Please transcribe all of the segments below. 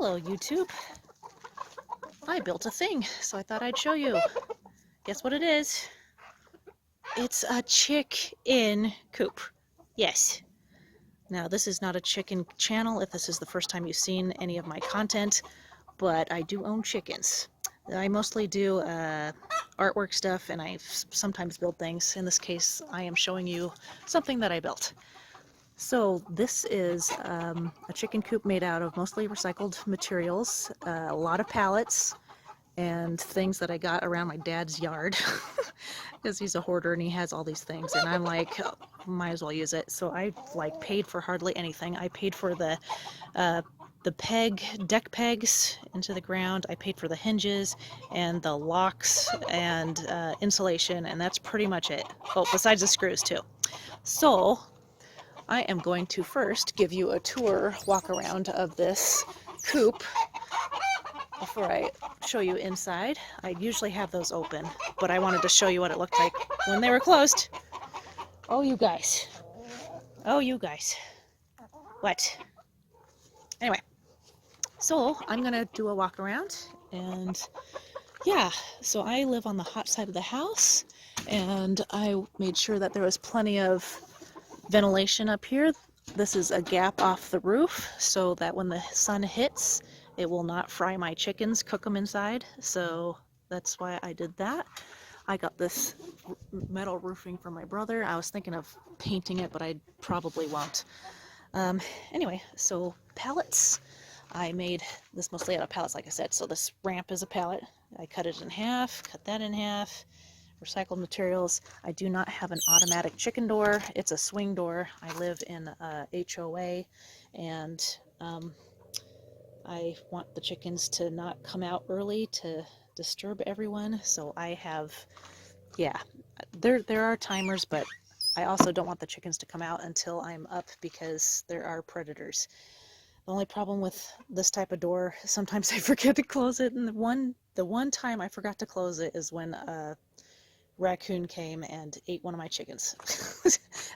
Hello, YouTube. I built a thing, so I thought I'd show you. Guess what it is? It's a chick-in coop. Yes. Now, this is not a chicken channel if this is the first time you've seen any of my content, but I do own chickens. I mostly do artwork stuff, and I sometimes build things. In this case, I am showing you something that I built. So this is a chicken coop made out of mostly recycled materials, a lot of pallets, and things that I got around my dad's yard because he's a hoarder and he has all these things, and I'm like, oh, might as well use it. So I like paid for hardly anything. I paid for the deck pegs into the ground. I paid for the hinges and the locks and insulation, and that's pretty much it. Oh, besides the screws too. So I am going to first give you a tour walk around of this coop before I show you inside. I usually have those open, but I wanted to show you what it looked like when they were closed. Oh, you guys. Oh, you guys. What? Anyway, so I'm gonna do a walk around, and yeah, so I live on the hot side of the house, and I made sure that there was plenty of ventilation up here. This is a gap off the roof so that when the sun hits, it will not fry my chickens, cook them inside. So that's why I did that. I got this metal roofing from my brother. I was thinking of painting it, but I probably won't. Anyway, so pallets. I made this mostly out of pallets, like I said. So this ramp is a pallet. I cut it in half, cut that in half. Recycled materials. I do not have an automatic chicken door. It's a swing door. I live in a HOA, and I want the chickens to not come out early to disturb everyone. So I have, yeah, there are timers, but I also don't want the chickens to come out until I'm up because there are predators. The only problem with this type of door, sometimes I forget to close it, and the one time I forgot to close it is when raccoon came and ate one of my chickens.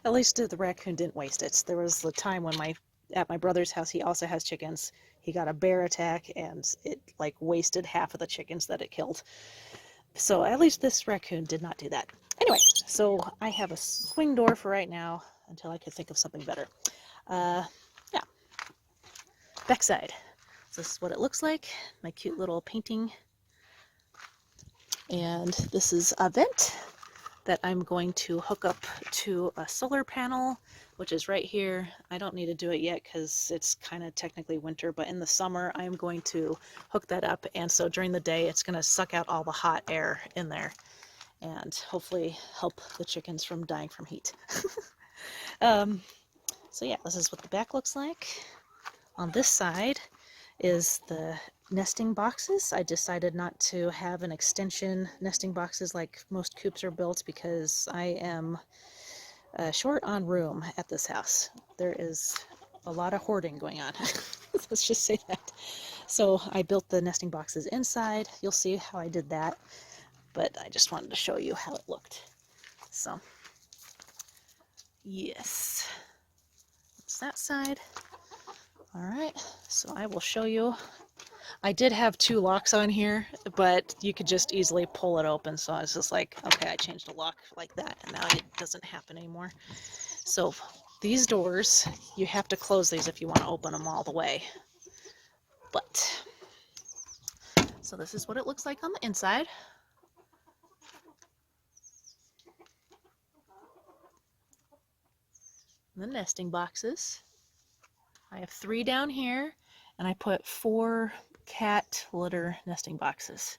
At least the raccoon didn't waste it. There was the time when at my brother's house, he also has chickens. He got a bear attack and it like wasted half of the chickens that it killed. So at least this raccoon did not do that. Anyway, so I have a swing door for right now until I could think of something better. Yeah, backside. So this is what it looks like. My cute little painting. And this is a vent that I'm going to hook up to a solar panel, which is right here. I don't need to do it yet because it's kind of technically winter, but in the summer I'm going to hook that up, and so during the day it's going to suck out all the hot air in there and hopefully help the chickens from dying from heat. So yeah, this is what the back looks like. On this side is the nesting boxes. I decided not to have an extension nesting boxes like most coops are built because I am short on room at this house. There is a lot of hoarding going on. Let's just say that. So I built the nesting boxes inside. You'll see how I did that, but I just wanted to show you how it looked. So yes, it's that side. All right, so I will show you. I did have two locks on here, but you could just easily pull it open. So I was just like, okay, I changed a lock like that, and now it doesn't happen anymore. So these doors, you have to close these if you want to open them all the way. But, so this is what it looks like on the inside. The nesting boxes. I have 3 down here, and I put 4 cat litter nesting boxes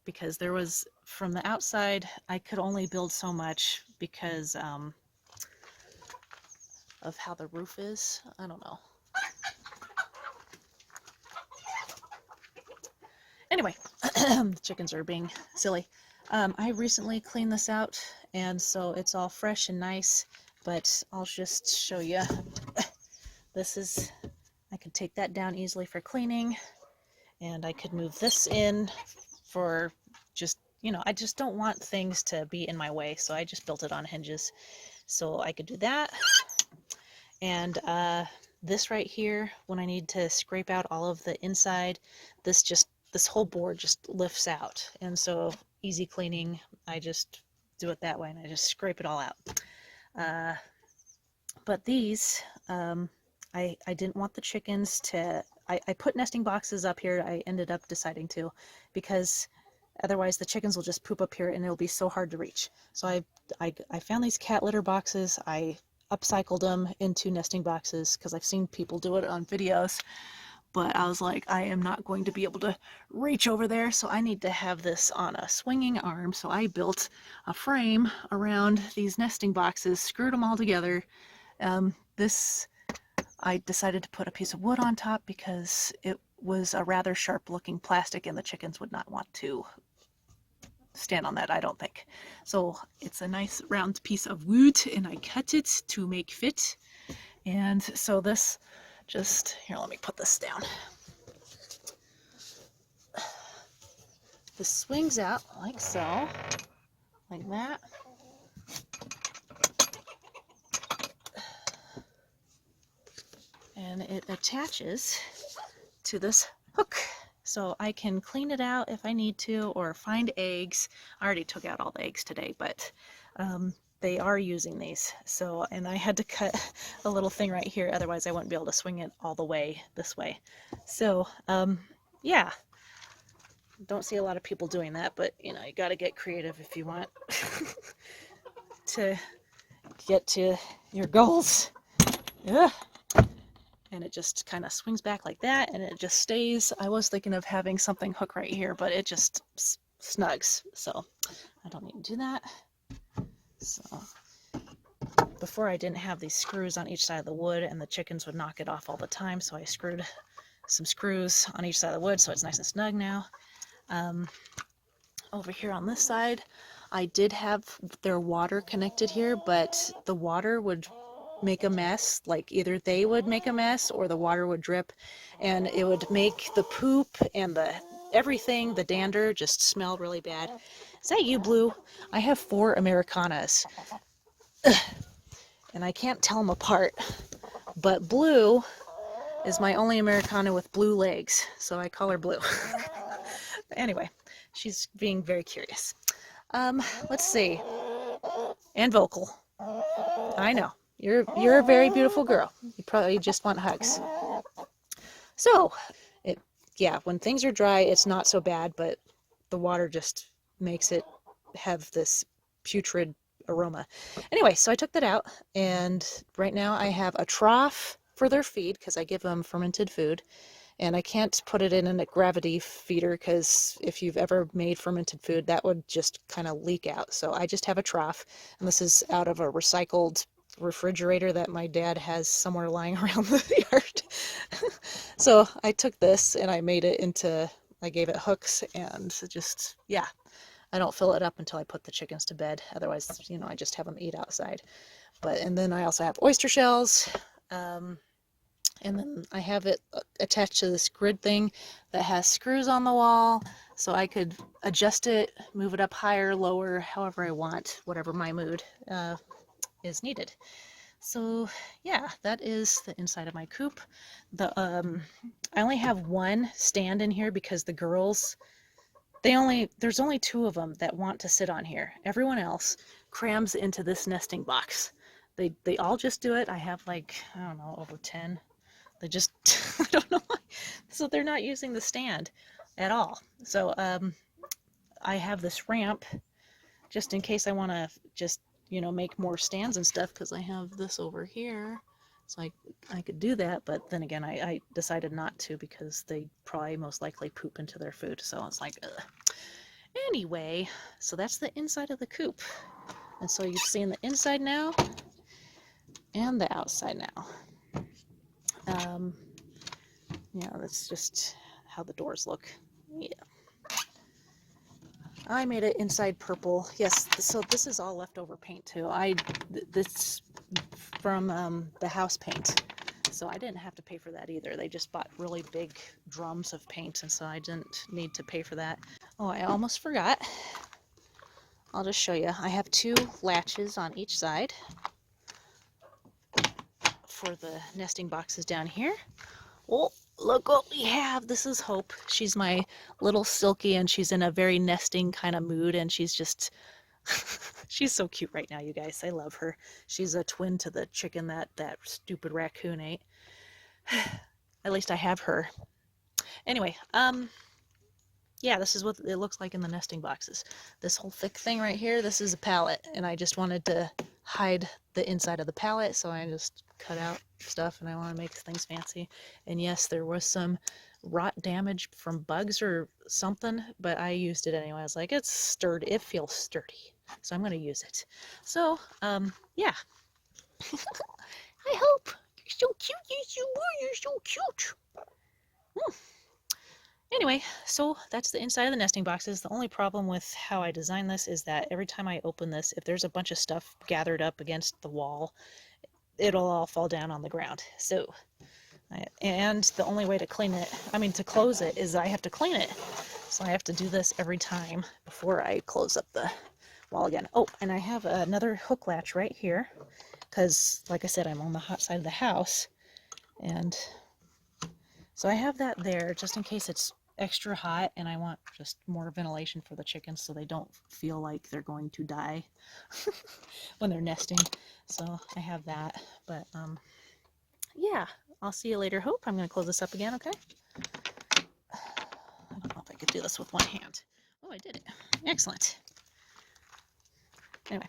because there was, from the outside, I could only build so much because of how the roof is. I don't know. Anyway, the chickens are being silly. I recently cleaned this out, and so it's all fresh and nice, but I'll just show you. This is, I could take that down easily for cleaning, and I could move this in for just, you know, I just don't want things to be in my way, so I just built it on hinges. So I could do that. And this right here, when I need to scrape out all of the inside, this whole board just lifts out. And so easy cleaning, I just do it that way and I just scrape it all out. But these, I didn't want the chickens to, I put nesting boxes up here. I ended up deciding to, because otherwise the chickens will just poop up here and it'll be so hard to reach. So I found these cat litter boxes. I upcycled them into nesting boxes because I've seen people do it on videos. But I was like, I am not going to be able to reach over there, so I need to have this on a swinging arm. So I built a frame around these nesting boxes, screwed them all together. I decided to put a piece of wood on top because it was a rather sharp looking plastic and the chickens would not want to stand on that, I don't think. So it's a nice round piece of wood and I cut it to make fit. And so this just, here, let me put this down. This swings out like so, like that. And it attaches to this hook. So I can clean it out if I need to, or find eggs. I already took out all the eggs today, but they are using these. So, and I had to cut a little thing right here, otherwise I wouldn't be able to swing it all the way this way. So, yeah. Don't see a lot of people doing that, but you know, you got to get creative if you want to get to your goals. Yeah. And it just kind of swings back like that, and it just stays. I was thinking of having something hook right here, but it just snugs, so I don't need to do that. So before I didn't have these screws on each side of the wood, and the chickens would knock it off all the time, so I screwed some screws on each side of the wood, so it's nice and snug now. Over here on this side, I did have their water connected here, but the water would make a mess. Like either they would make a mess or the water would drip, and it would make the poop and the everything, the dander, just smell really bad. Is that you, Blue? I have 4 Americanas and I can't tell them apart, but Blue is my only Americana with blue legs, so I call her Blue. Anyway, she's being very curious. Let's see. And vocal. I know. You're a very beautiful girl. You probably just want hugs. So, yeah, when things are dry, it's not so bad, but the water just makes it have this putrid aroma. Anyway, so I took that out, and right now I have a trough for their feed because I give them fermented food. And I can't put it in a gravity feeder because if you've ever made fermented food, that would just kind of leak out. So I just have a trough, and this is out of a recycled refrigerator that my dad has somewhere lying around the yard. So I took this and I made it into, I gave it hooks, and just, yeah, I don't fill it up until I put the chickens to bed. Otherwise, you know, I just have them eat outside. And then I also have oyster shells. And then I have it attached to this grid thing that has screws on the wall, so I could adjust it, move it up higher, lower, however I want, whatever my mood is needed. So yeah, that is the inside of my coop. I only have one stand in here because the girls, there's only 2 of them that want to sit on here. Everyone else crams into this nesting box. They all just do it. I have like, I don't know, over 10. They just, I don't know why. So they're not using the stand at all. So I have this ramp just in case I want to just, you know, make more stands and stuff, because I have this over here. So I could do that, but then again, I decided not to because they probably most likely poop into their food. So it's like, ugh. Anyway, so that's the inside of the coop. And so you've seen the inside now and the outside now. Yeah, that's just how the doors look. Yeah. I made it inside purple. Yes, so this is all leftover paint too. This from the house paint. So I didn't have to pay for that either. They just bought really big drums of paint, and so I didn't need to pay for that. Oh, I almost forgot. I'll just show you. I have 2 latches on each side for the nesting boxes down here. Oh, look what we have. This is Hope. She's my little Silky, and she's in a very nesting kind of mood, and she's just, she's so cute right now, you guys. I love her. She's a twin to the chicken that stupid raccoon ate. At least I have her. Anyway, yeah, this is what it looks like in the nesting boxes. This whole thick thing right here, this is a pallet, and I just wanted to hide the inside of the pallet, so I just cut out stuff, and I want to make things fancy. And yes, there was some rot damage from bugs or something, but I used it anyway. I was like, it's sturdy, it feels sturdy, so I'm going to use it. So, yeah. I hope. You're so cute, yes you are, you're so cute. Anyway, so that's the inside of the nesting boxes. The only problem with how I designed this is that every time I open this, if there's a bunch of stuff gathered up against the wall, it'll all fall down on the ground. So, and the only way to clean it, to close it, is I have to clean it. So I have to do this every time before I close up the wall again. Oh, and I have another hook latch right here, because like I said, I'm on the hot side of the house, and so I have that there just in case it's extra hot and I want just more ventilation for the chickens so they don't feel like they're going to die when they're nesting. So I have that, but yeah, I'll see you later, Hope. I'm going to close this up again, okay? I don't know if I could do this with one hand. Oh, I did it. Excellent. Anyway,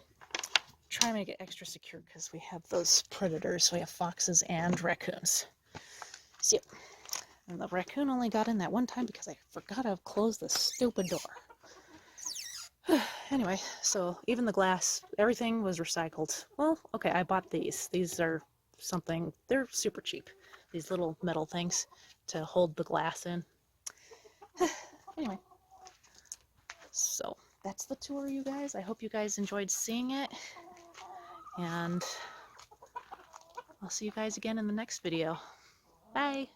try to make it extra secure because we have those predators. We have foxes and raccoons. See ya. And the raccoon only got in that one time because I forgot to close the stupid door. Anyway, so even the glass, everything was recycled. Well, okay, I bought these. These are something, they're super cheap. These little metal things to hold the glass in. Anyway, so that's the tour, you guys. I hope you guys enjoyed seeing it. And I'll see you guys again in the next video. Bye.